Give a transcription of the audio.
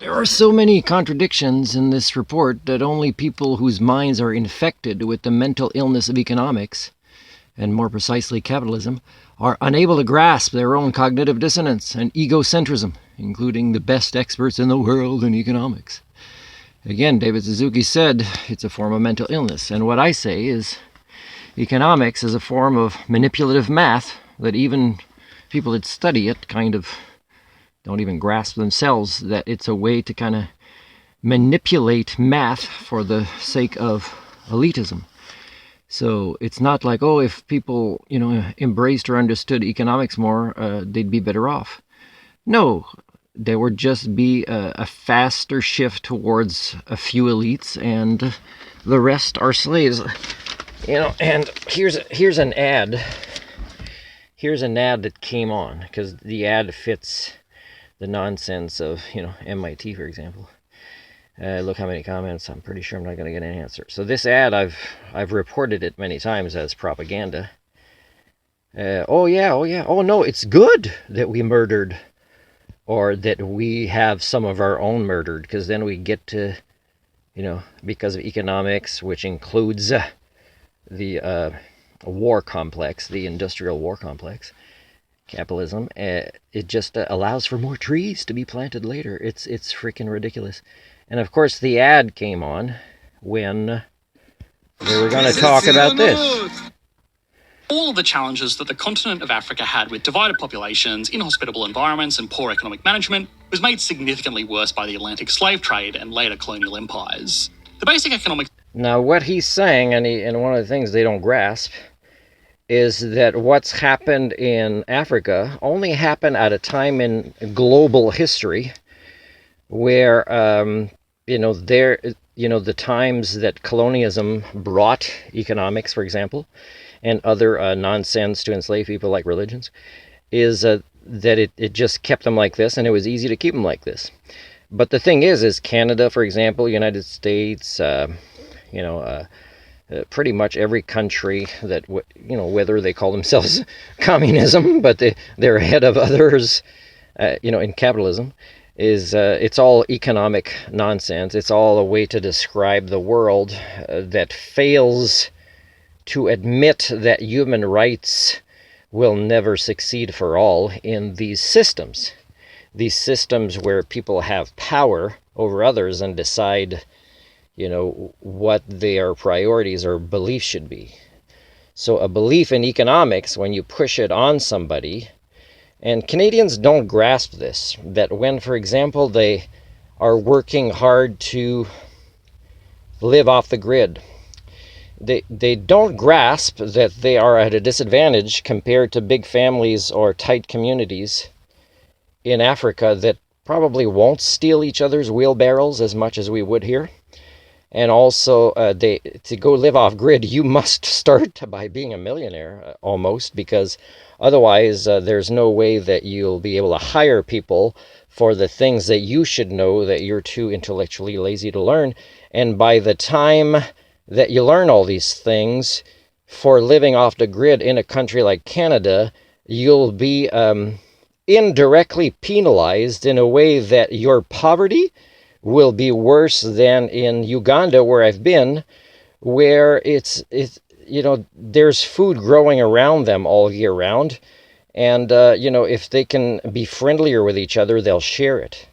There are so many contradictions in this report that only people whose minds are infected with the mental illness of economics, and more precisely capitalism, are unable to grasp their own cognitive dissonance and egocentrism, including the best experts in the world in economics. Again, David Suzuki said it's a form of mental illness, and what I say is economics is a form of manipulative math that even people that study it kind of don't even grasp themselves that it's a way to kind of manipulate math for the sake of elitism. So it's not like, oh, if people, embraced or understood economics more, they'd be better off. No, there would just be a faster shift towards a few elites, and the rest are slaves. And here's an ad. Here's an ad that came on, because the ad fits the nonsense of, MIT, for example. Look how many comments. I'm pretty sure I'm not going to get an answer. So this ad, I've reported it many times as propaganda. Oh no, it's good that we murdered, or that we have some of our own murdered, because then we get to, because of economics, which includes the war complex, the industrial war complex, capitalism, it just allows for more trees to be planted later. It's freaking ridiculous. And of course the ad came on when they were going to talk about this. All of the challenges that the continent of Africa had with divided populations, inhospitable environments, and poor economic management was made significantly worse by the Atlantic slave trade and later colonial empires. The basic economic... Now what he's saying, and one of the things they don't grasp, is that what's happened in Africa only happened at a time in global history where, the times that colonialism brought economics, for example, and other nonsense to enslave people like religions, is that it just kept them like this, and it was easy to keep them like this. But the thing is Canada, for example, United States, pretty much every country that, whether they call themselves communism, but they're ahead of others, in capitalism, is it's all economic nonsense. It's all a way to describe the world that fails to admit that human rights will never succeed for all in these systems. These systems where people have power over others and decide what their priorities or beliefs should be. So a belief in economics, when you push it on somebody, and Canadians don't grasp this, that when, for example, they are working hard to live off the grid, they don't grasp that they are at a disadvantage compared to big families or tight communities in Africa that probably won't steal each other's wheelbarrows as much as we would here. And also, to go live off grid, you must start by being a millionaire, almost, because otherwise there's no way that you'll be able to hire people for the things that you should know that you're too intellectually lazy to learn. And by the time that you learn all these things, for living off the grid in a country like Canada, you'll be indirectly penalized in a way that your poverty will be worse than in Uganda, where I've been, where it's there's food growing around them all year round, and if they can be friendlier with each other, they'll share it.